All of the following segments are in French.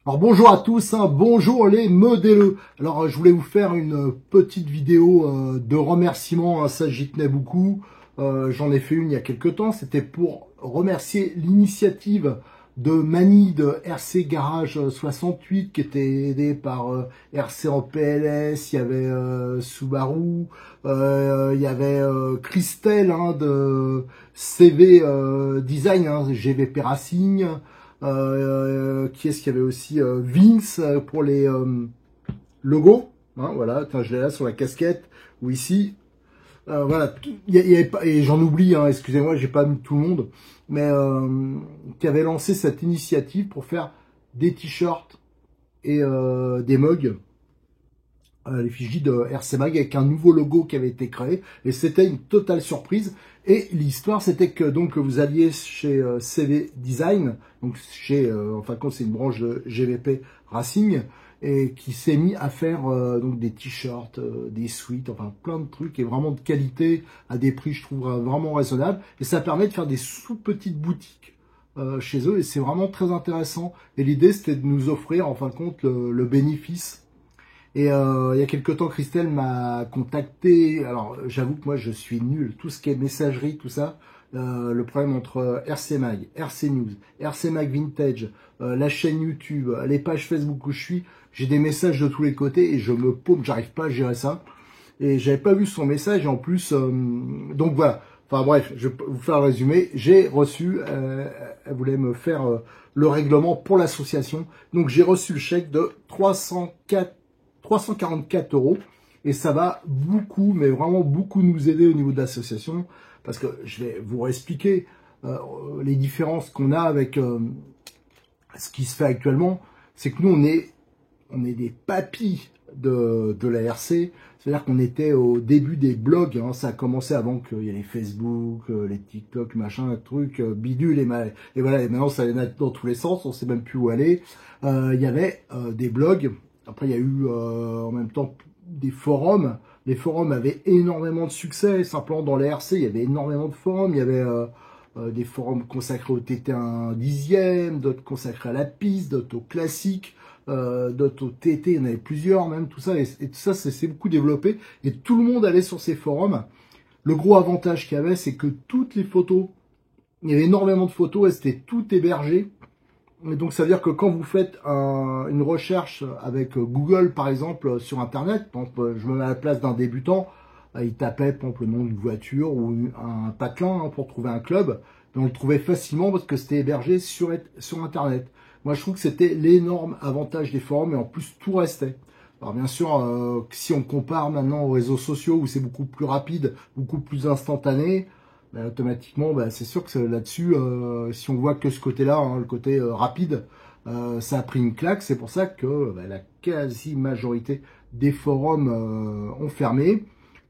Alors bonjour à tous, hein, bonjour les modèles. Alors je voulais vous faire une petite vidéo de remerciement, hein, ça j'y tenais beaucoup. J'en ai fait une il y a quelques temps, c'était pour remercier l'initiative de Mani de RC Garage 68 qui était aidé par RC en PLS, il y avait Subaru, il y avait Christelle hein, de CV Design, hein, GVP Racing. Qui est-ce qu'il y avait aussi Vince pour les logos. Hein, voilà, attends, je l'ai là sur la casquette ou ici. Voilà, il y avait pas, et j'en oublie, hein, excusez-moi, j'ai pas mis tout le monde, mais qui avait lancé cette initiative pour faire des t-shirts et des mugs à l'effigie de RC Mag avec un nouveau logo qui avait été créé et c'était une totale surprise. Et l'histoire c'était que donc vous alliez chez CV Design, donc chez en fin de compte c'est une branche de GVP Racing et qui s'est mis à faire donc des t-shirts, des suites, enfin plein de trucs et vraiment de qualité à des prix je trouve vraiment raisonnables et ça permet de faire des sous-petites boutiques chez eux et c'est vraiment très intéressant et l'idée c'était de nous offrir en fin de compte le bénéfice. Et il y a quelque temps, Christelle m'a contacté. Alors, j'avoue que moi, je suis nul. Tout ce qui est messagerie, tout ça, le problème entre RC Mag, RC News, RC Mag Vintage, la chaîne YouTube, les pages Facebook où je suis, j'ai des messages de tous les côtés et je me paume, j'arrive pas à gérer ça. Et j'avais pas vu son message et en plus, donc voilà. Enfin bref, je vais vous faire un résumé. J'ai reçu, elle voulait me faire le règlement pour l'association. Donc j'ai reçu le chèque de 344 € et ça va beaucoup, mais vraiment beaucoup nous aider au niveau de l'association parce que je vais vous expliquer les différences qu'on a avec ce qui se fait actuellement. C'est que nous, on est des papis de la RC, c'est-à-dire qu'on était au début des blogs, hein, ça a commencé avant qu'il y ait les Facebook, les TikTok, machin, trucs, bidule et voilà, et maintenant ça allait dans tous les sens, on sait même plus où aller. Il y avait des blogs, après il y a eu en même temps des forums, les forums avaient énormément de succès, simplement dans la RC, il y avait énormément de forums, il y avait des forums consacrés au TT1 dixième, d'autres consacrés à la piste, d'autres au classique, d'autres au TT, il y en avait plusieurs même, tout ça, et tout ça, c'est beaucoup développé, et tout le monde allait sur ces forums. Le gros avantage qu'il y avait, c'est que toutes les photos, il y avait énormément de photos, et c'était tout hébergé, et donc ça veut dire que quand vous faites une recherche avec Google, par exemple, sur Internet, par exemple, je me mets à la place d'un débutant, il tapait, par exemple, le nom d'une voiture ou un patelin hein, pour trouver un club, et on le trouvait facilement parce que c'était hébergé sur Internet. Moi, je trouve que c'était l'énorme avantage des forums et en plus, tout restait. Alors bien sûr, si on compare maintenant aux réseaux sociaux où c'est beaucoup plus rapide, beaucoup plus instantané, ben, automatiquement, ben, c'est sûr que là-dessus, si on voit que ce côté-là, hein, le côté rapide, ça a pris une claque. C'est pour ça que ben, la quasi-majorité des forums ont fermé.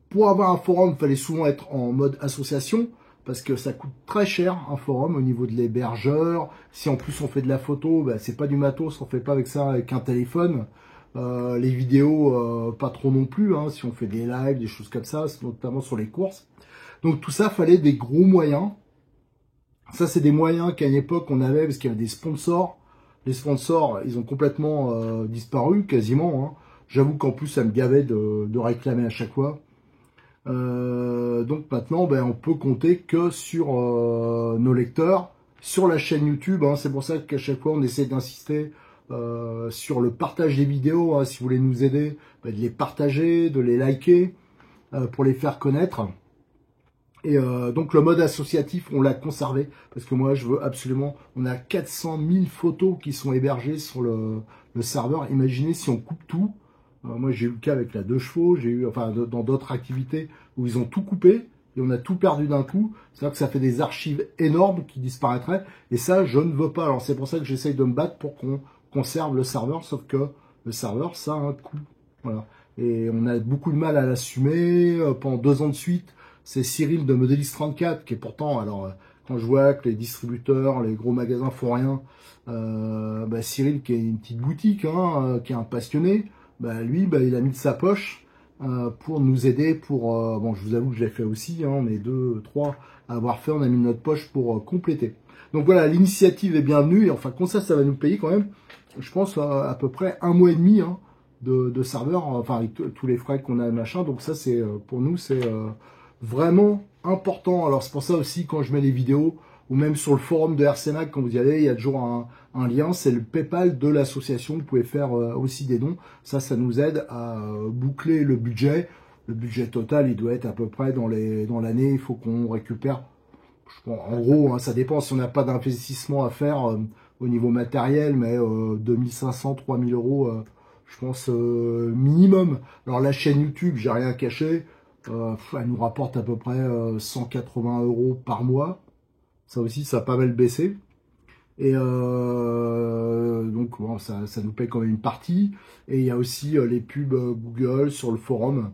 Pour avoir un forum, il fallait souvent être en mode association, parce que ça coûte très cher un forum au niveau de l'hébergeur. Si en plus on fait de la photo, ben, c'est pas du matos, on fait pas avec ça avec un téléphone. Les vidéos, pas trop non plus, hein, si on fait des lives, des choses comme ça, notamment sur les courses. Donc tout ça, fallait des gros moyens. Ça, c'est des moyens qu'à une époque on avait parce qu'il y avait des sponsors. Les sponsors, ils ont complètement disparu, quasiment. Hein. J'avoue qu'en plus, ça me gavait de réclamer à chaque fois. Donc maintenant, ben, on peut compter que sur nos lecteurs, sur la chaîne YouTube. Hein. C'est pour ça qu'à chaque fois, on essaie d'insister sur le partage des vidéos. Hein. Si vous voulez nous aider, ben, de les partager, de les liker pour les faire connaître. Et donc le mode associatif, on l'a conservé, parce que moi je veux absolument, on a 400 000 photos qui sont hébergées sur le serveur. Imaginez si on coupe tout. Moi j'ai eu le cas avec la 2 chevaux, j'ai eu, enfin dans d'autres activités où ils ont tout coupé, et on a tout perdu d'un coup. C'est-à-dire que ça fait des archives énormes qui disparaîtraient, et ça je ne veux pas. Alors c'est pour ça que j'essaye de me battre pour qu'on conserve le serveur, sauf que le serveur ça a un coût. Voilà. Et on a beaucoup de mal à l'assumer pendant 2 ans de suite. C'est Cyril de Modelis 34 qui est pourtant, alors quand je vois que les distributeurs, les gros magasins font rien, bah, Cyril qui est une petite boutique, hein, qui est un passionné, bah, lui bah, il a mis de sa poche pour nous aider, pour, bon je vous avoue que je l'ai fait aussi, hein, on est 2, 3 à avoir fait, on a mis de notre poche pour compléter. Donc voilà, l'initiative est bienvenue et enfin comme ça va nous payer quand même je pense, à peu près 1 mois et demi hein, de serveur, enfin avec tous les frais qu'on a, machin. Donc ça, c'est pour nous, c'est vraiment important. Alors c'est pour ça aussi, quand je mets les vidéos, ou même sur le forum de RC Mag, quand vous y allez, il y a toujours un lien, c'est le PayPal de l'association. Vous pouvez faire aussi des dons. Ça nous aide à boucler le budget. Le budget total, il doit être à peu près dans l'année. Il faut qu'on récupère, en gros, hein, ça dépend si on n'a pas d'investissement à faire au niveau matériel, mais 2500, 3000 euros, je pense, minimum. Alors la chaîne YouTube, j'ai rien caché, elle nous rapporte à peu près 180 euros par mois. Ça aussi, ça a pas mal baissé. Et donc, bon, ça nous paye quand même une partie. Et il y a aussi les pubs Google sur le forum,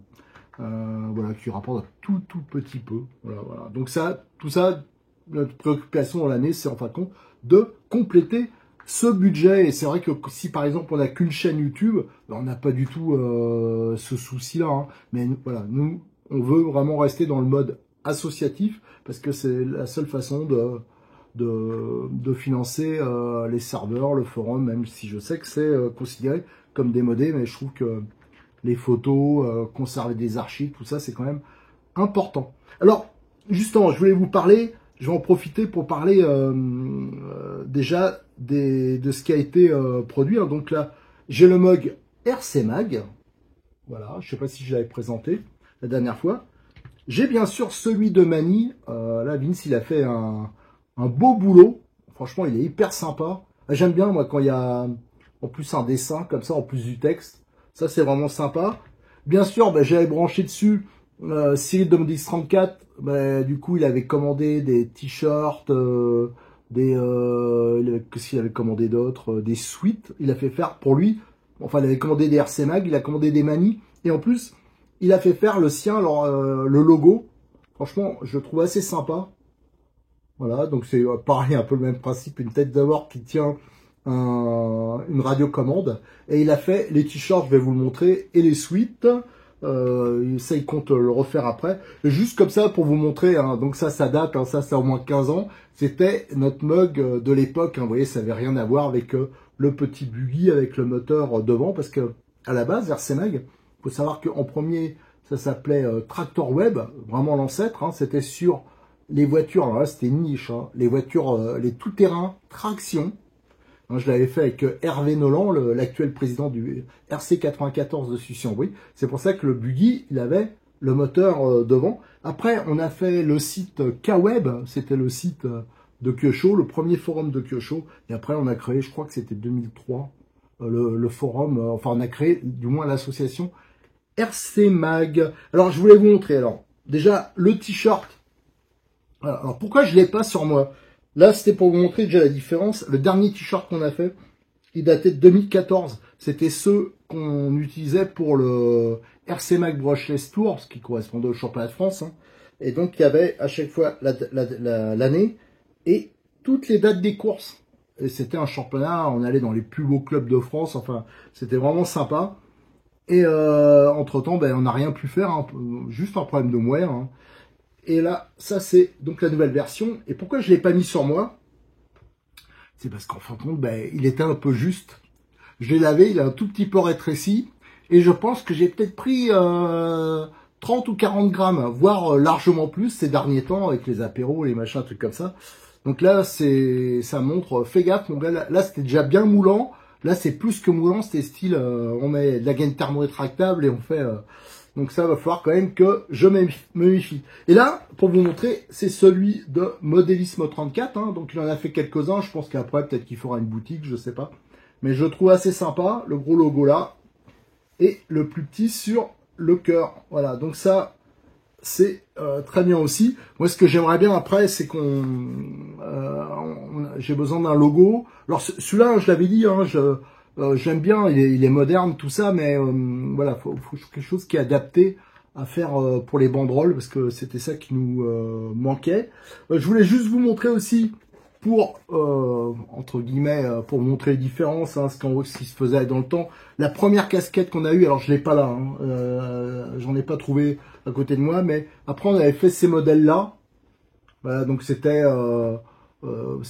voilà, qui rapportent un tout petit peu. Voilà, voilà. Donc ça, tout ça, notre préoccupation dans l'année, c'est en fin de compte de compléter ce budget. Et c'est vrai que si par exemple on n'a qu'une chaîne YouTube, ben, on n'a pas du tout ce souci-là. Hein. Mais voilà, nous, on veut vraiment rester dans le mode associatif parce que c'est la seule façon de financer les serveurs, le forum, même si je sais que c'est considéré comme démodé, mais je trouve que les photos, conserver des archives, tout ça, c'est quand même important. Alors, justement, je voulais vous parler, je vais en profiter pour parler déjà de ce qui a été produit. Hein. Donc là, j'ai le mug RC Mag. Voilà, je ne sais pas si je l'avais présenté la dernière fois. J'ai bien sûr celui de Mani. Là, Vince, il a fait un beau boulot. Franchement, il est hyper sympa. J'aime bien, moi, quand il y a en plus un dessin comme ça, en plus du texte. Ça, c'est vraiment sympa. Bien sûr, ben, j'avais branché dessus Cyril de Modix 34. Ben, du coup, il avait commandé des t-shirts, qu'est-ce qu'il avait commandé d'autres, des suites. Il a fait faire pour lui. Enfin, il avait commandé des RC Mag, il a commandé des Mani. Et en plus, il a fait faire le sien, alors, le logo. Franchement, je le trouve assez sympa. Voilà, donc c'est pareil, un peu le même principe, une tête d'abord qui tient une radiocommande. Et il a fait les t-shirts, je vais vous le montrer, et les suites. Ça, il compte le refaire après. Et juste comme ça, pour vous montrer, hein, donc ça date, hein, ça au moins 15 ans. C'était notre mug de l'époque. Hein, vous voyez, ça n'avait rien à voir avec le petit buggy avec le moteur devant. Parce que à la base, RC Mag, il faut savoir qu'en premier, ça s'appelait Tractor Web, vraiment l'ancêtre. Hein, c'était sur les voitures, alors là c'était une niche, hein, les voitures, les tout-terrain traction. Hein, je l'avais fait avec Hervé Nolan, l'actuel président du RC 94 de Sucy-en-Brie. C'est pour ça que le buggy, il avait le moteur devant. Après, on a fait le site K-Web, c'était le site de Kyosho, le premier forum de Kyosho. Et après, on a créé, je crois que c'était 2003, le forum, enfin on a créé du moins l'association RC Mag. Alors, je voulais vous montrer, alors, déjà, le t-shirt. Alors, pourquoi je ne l'ai pas sur moi? Là, c'était pour vous montrer déjà la différence. Le dernier t-shirt qu'on a fait, il datait de 2014. C'était ceux qu'on utilisait pour le RC Mag Brushless Tour, ce qui correspondait au championnat de France. Hein. Et donc, il y avait à chaque fois l'année et toutes les dates des courses. Et c'était un championnat, on allait dans les plus beaux clubs de France. Enfin, c'était vraiment sympa. Et entre-temps, ben, on n'a rien pu faire. Hein, juste un problème de moelle. Hein. Et là, ça c'est donc la nouvelle version. Et pourquoi je ne l'ai pas mis sur moi? C'est parce qu'en fin de compte, ben, il était un peu juste. Je l'ai lavé, il a un tout petit peu rétréci. Et je pense que j'ai peut-être pris 30 ou 40 grammes, voire largement plus ces derniers temps avec les apéros, les machins, trucs comme ça. Donc là, ça montre, fais gaffe, mon gars, là c'était déjà bien moulant. Là, c'est plus que moulant, c'était style, on met de la gaine thermo-rétractable et on fait... donc ça va falloir quand même que je me méfie. Et là, pour vous montrer, c'est celui de Modélisme 34. Hein, donc il en a fait quelques-uns. Je pense qu'après, peut-être qu'il fera une boutique, je sais pas. Mais je trouve assez sympa, le gros logo là. Et le plus petit sur le cœur. Voilà, donc ça, c'est très bien aussi. Moi, ce que j'aimerais bien après, c'est j'ai besoin d'un logo. Alors celui-là, je l'avais dit, hein, j'aime bien, il est moderne, tout ça, mais voilà, faut quelque chose qui est adapté à faire pour les banderoles, parce que c'était ça qui nous manquait. Je voulais juste vous montrer aussi, pour, entre guillemets, pour montrer les différences, hein, ce qui se faisait dans le temps. La première casquette qu'on a eue, alors je l'ai pas là, hein, j'en ai pas trouvé à côté de moi, mais après on avait fait ces modèles-là. Voilà, donc c'était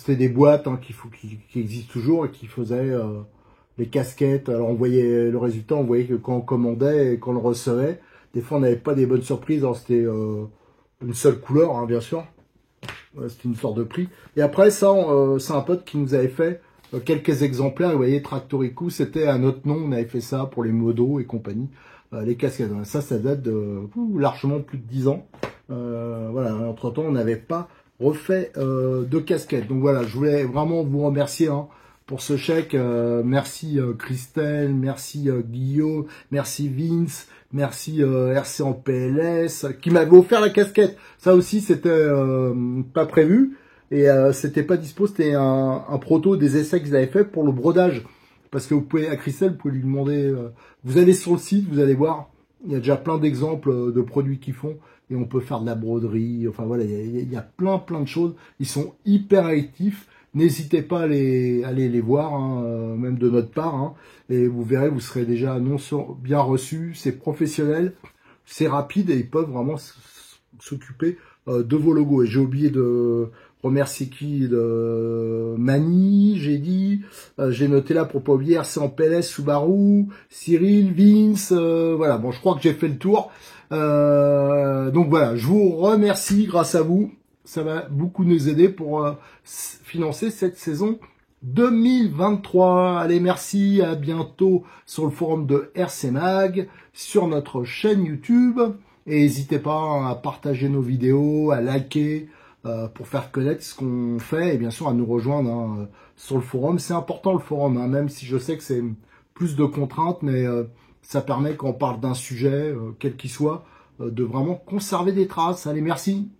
des boîtes hein, qui existent toujours et qui faisaient les casquettes. Alors on voyait le résultat, on voyait que quand on commandait et qu'on le recevait, des fois on n'avait pas des bonnes surprises. Alors c'était une seule couleur, hein, bien sûr. C'était une sorte de prix. Et après ça, c'est un pote qui nous avait fait quelques exemplaires. Vous voyez, Tractorico, c'était à notre nom. On avait fait ça pour les modos et compagnie. Les casquettes. Ça date de largement plus de 10 ans. Voilà. Entre-temps, on n'avait pas refait de casquettes. Donc voilà, je voulais vraiment vous remercier pour ce chèque. Merci Christelle, merci Guillaume, merci Vince, merci RC en PLS, qui m'avait offert la casquette. Ça aussi, c'était pas prévu. Et c'était pas dispo, c'était un proto des essais qu'ils avaient fait pour le brodage. Parce que vous pouvez, à Christelle, vous pouvez lui demander, vous allez sur le site, vous allez voir, il y a déjà plein d'exemples de produits qu'ils font, et on peut faire de la broderie, enfin voilà, il y a plein de choses, ils sont hyper actifs, n'hésitez pas à aller les voir, même de notre part, et vous verrez, vous serez déjà bien reçus, c'est professionnel, c'est rapide, et ils peuvent vraiment s'occuper de vos logos. Et j'ai oublié de remercier qui, de Mani, j'ai dit, j'ai noté là pour pas oublier, RC en PLS, Subaru, Cyril, Vince, voilà, bon je crois que j'ai fait le tour. Donc voilà, je vous remercie, grâce à vous, ça va beaucoup nous aider pour financer cette saison 2023. Allez, merci, à bientôt sur le forum de RC Mag, sur notre chaîne YouTube. Et n'hésitez pas à partager nos vidéos, à liker pour faire connaître ce qu'on fait et bien sûr à nous rejoindre sur le forum. C'est important le forum, même si je sais que c'est plus de contraintes, mais ça permet quand on parle d'un sujet, quel qu'il soit, de vraiment conserver des traces. Allez, merci.